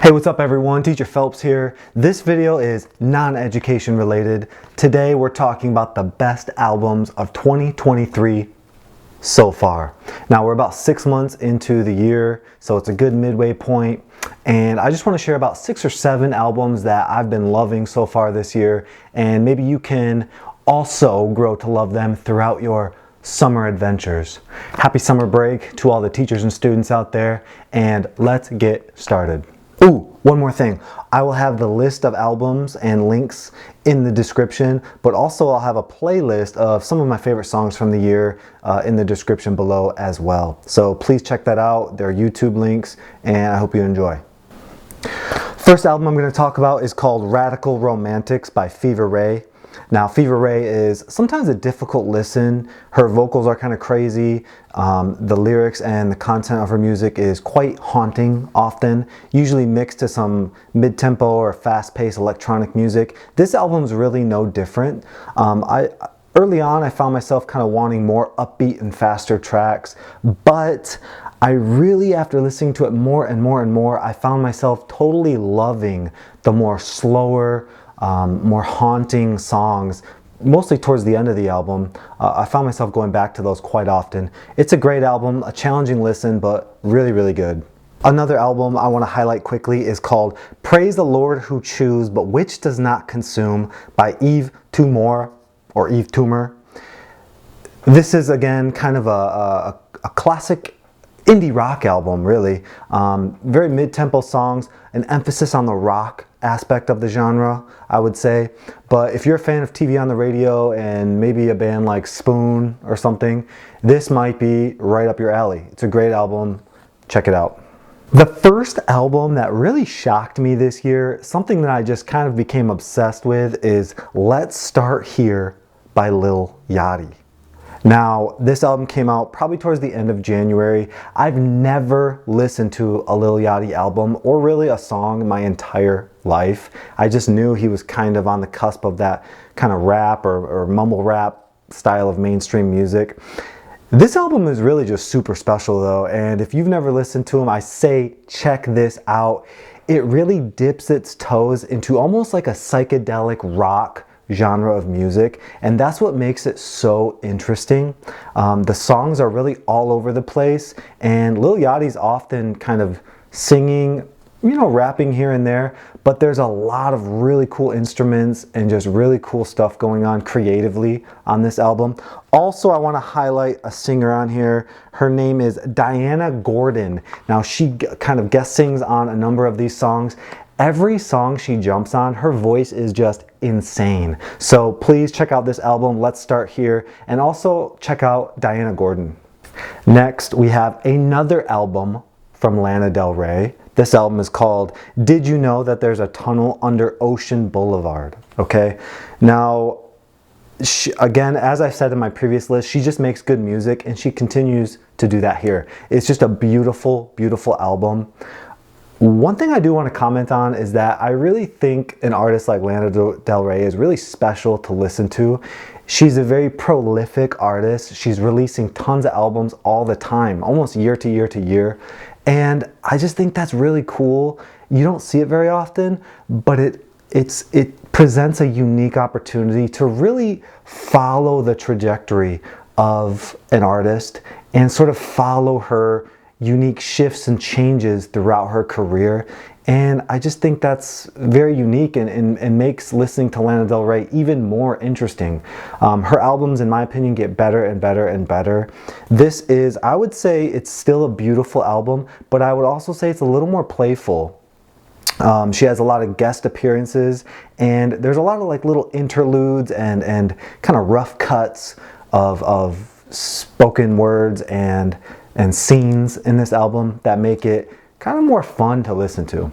Hey, what's up everyone? Teacher Phelps here. This video is non-education related. Today we're talking about the best albums of 2023 so far. Now we're about 6 months into the year, so it's a good midway point. And I just want to share about 6 or 7 albums that I've been loving so far this year. And maybe you can also grow to love them throughout your summer adventures. Happy summer break to all the teachers and students out there. And let's get started. Ooh, one more thing. I will have the list of albums and links in the description, but also I'll have a playlist of some of my favorite songs from the year in the description below as well. So please check that out. There are YouTube links, and I hope you enjoy. First album I'm going to talk about is called Radical Romantics by Fever Ray. Now, Fever Ray is sometimes a difficult listen. Her vocals are kind of crazy. The lyrics and the content of her music is quite haunting often, usually mixed to some mid-tempo or fast-paced electronic music. This album is really no different. Early on, I found myself kind of wanting more upbeat and faster tracks, but I really, after listening to it more and more and more, I found myself totally loving the more slower, more haunting songs, mostly towards the end of the album. I found myself going back to those quite often. It's a great album, a challenging listen, but really, really good. Another album I want to highlight quickly is called Praise the Lord Who Chews But Which Does Not Consume by Yves Tumor, or Yves Tumor. This is again kind of a classic indie rock album, really. Very mid-tempo songs, an emphasis on the rock aspect of the genre, I would say. But if you're a fan of TV on the radio and maybe a band like Spoon or something, this might be right up your alley. It's a great album. Check it out. The first album that really shocked me this year, something that I just kind of became obsessed with, is Let's Start Here by Lil Yachty. Now, this album came out probably towards the end of January. I've never listened to a Lil Yachty album or really a song my entire life. I just knew he was kind of on the cusp of that kind of rap or mumble rap style of mainstream music. This album is really just super special though, and if you've never listened to him, I say check this out. It really dips its toes into almost like a psychedelic rock genre of music, and that's what makes it so interesting. The songs are really all over the place, and Lil Yachty's often kind of singing, you know, rapping here and there, but there's a lot of really cool instruments and just really cool stuff going on creatively on this album. Also, I want to highlight a singer on here. Her name is Diana Gordon. Now, she kind of guest sings on a number of these songs. Every song she jumps on, her voice is just insane. So please check out this album, Let's Start Here, and also check out Diana Gordon. Next, we have another album from Lana Del Rey. This album is called Did You Know That There's a Tunnel Under Ocean Boulevard? Okay, now, again, as I said in my previous list, she just makes good music, and she continues to do that here. It's just a beautiful, beautiful album. One thing I do want to comment on is that I really think an artist like Lana Del Rey is really special to listen to. She's a very prolific artist. She's releasing tons of albums all the time, almost year to year to year. And I just think that's really cool. You don't see it very often, but it presents a unique opportunity to really follow the trajectory of an artist and sort of follow her unique shifts and changes throughout her career. And I just think that's very unique and makes listening to Lana Del Rey even more interesting. Her albums, in my opinion, get better and better and better. This is, I would say it's still a beautiful album, but I would also say it's a little more playful. She has a lot of guest appearances, and there's a lot of like little interludes and kind of rough cuts of spoken words and scenes in this album that make it kind of more fun to listen to.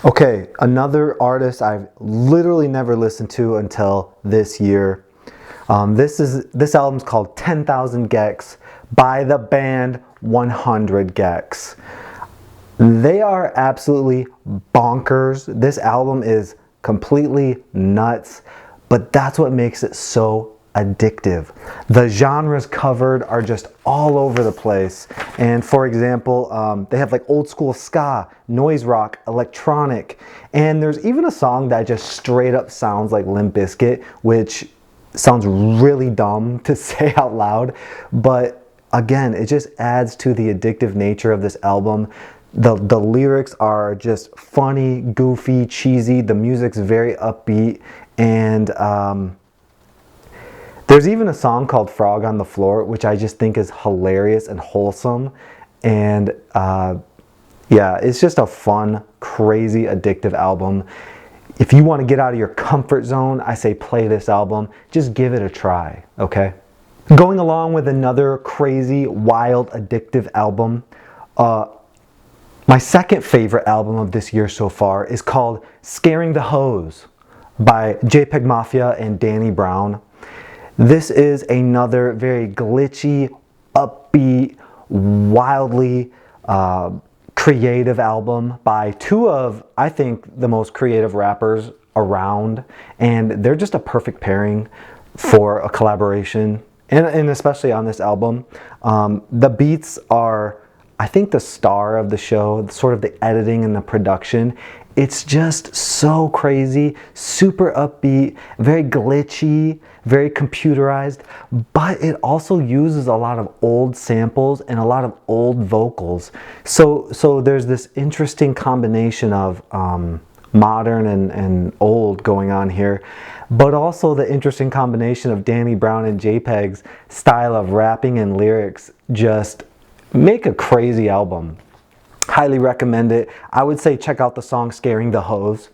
Okay, another artist I've literally never listened to until this year. This album's called 10,000 Gecks by the band 100 Gecs. They are absolutely bonkers. This album is completely nuts, but that's what makes it so addictive. The genres covered are just all over the place. And for example, they have like old school ska, noise rock, electronic, and there's even a song that just straight up sounds like Limp Bizkit, which sounds really dumb to say out loud, but again, it just adds to the addictive nature of this album. The lyrics are just funny, goofy, cheesy. The music's very upbeat, and there's even a song called Frog on the Floor, which I just think is hilarious and wholesome. And yeah, it's just a fun, crazy, addictive album. If you want to get out of your comfort zone, I say play this album. Just give it a try, okay? Going along with another crazy, wild, addictive album, my second favorite album of this year so far is called Scaring the Hoes by JPEGMAFIA and Danny Brown. This is another very glitchy, upbeat, wildly creative album by two of, I think, the most creative rappers around, and they're just a perfect pairing for a collaboration, and especially on this album. The beats are, I think, the star of the show, sort of the editing and the production. It's just so crazy, super upbeat, very glitchy, very computerized, but it also uses a lot of old samples and a lot of old vocals. So there's this interesting combination of modern and old going on here, but also the interesting combination of Danny Brown and JPEG's style of rapping and lyrics just make a crazy album. Highly recommend it. I would say check out the song Scaring the Hoes,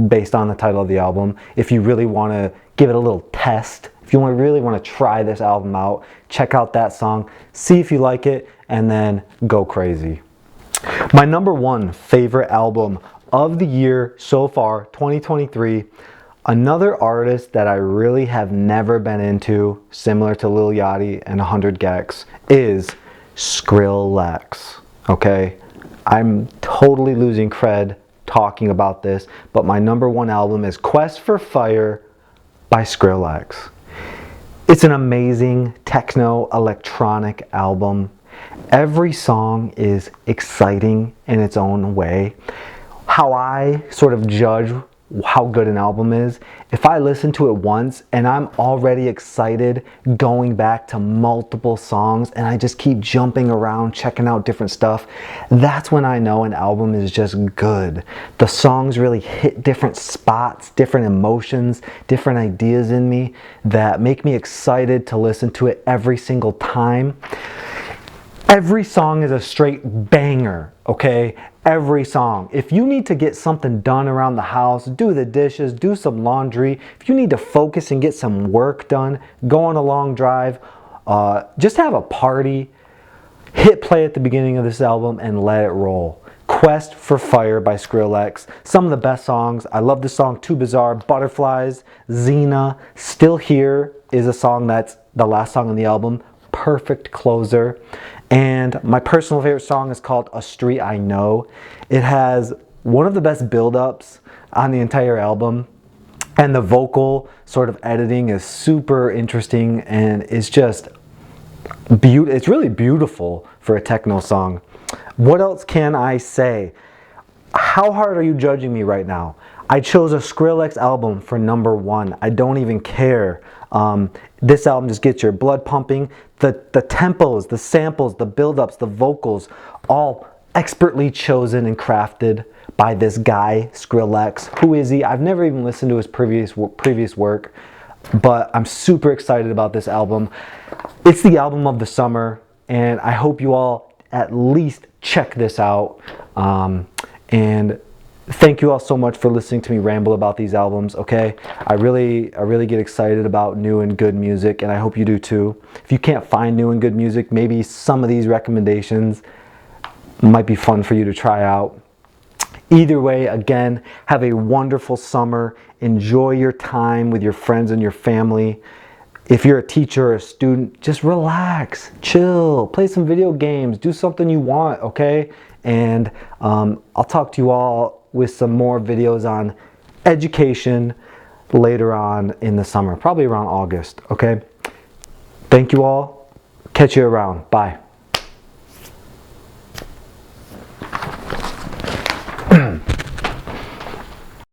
based on the title of the album. If you really want to give it a little test, if you really want to try this album out, check out that song, see if you like it, and then go crazy. My number one favorite album of the year so far, 2023, another artist that I really have never been into, similar to Lil Yachty and 100 Gecks, is Skrillex. Okay, I'm totally losing cred talking about this, but my number one album is Quest for Fire by Skrillex. It's an amazing techno electronic album. Every song is exciting in its own way. How I sort of judge how good an album is, if I listen to it once and I'm already excited going back to multiple songs and I just keep jumping around checking out different stuff, that's when I know an album is just good. The songs really hit different spots, different emotions, different ideas in me that make me excited to listen to it every single time. Every song is a straight banger, okay? Every song. If you need to get something done around the house, do the dishes, do some laundry, if you need to focus and get some work done, go on a long drive, just have a party, hit play at the beginning of this album and let it roll. Quest for Fire by Skrillex. Some of the best songs. I love this song, Too Bizarre, Butterflies, Xena, Still Here is a song that's the last song on the album. Perfect closer. And my personal favorite song is called A Street I Know. It has one of the best build-ups on the entire album, and the vocal sort of editing is super interesting, and it's just it's really beautiful for a techno song. What else can I say? How hard are you judging me right now? I chose a Skrillex album for number one. I don't even care. This album just gets your blood pumping. The tempos, the samples, the build-ups, the vocals, all expertly chosen and crafted by this guy, Skrillex. Who is he? I've never even listened to his previous work, but I'm super excited about this album. It's the album of the summer, and I hope you all at least check this out. And thank you all so much for listening to me ramble about these albums, okay? I really get excited about new and good music, and I hope you do too. If you can't find new and good music, maybe some of these recommendations might be fun for you to try out. Either way, again, have a wonderful summer. Enjoy your time with your friends and your family. If you're a teacher or a student, just relax, chill, play some video games, do something you want, okay? And I'll talk to you all with some more videos on education, later on in the summer, probably around August, okay? Thank you all. Catch you around. Bye.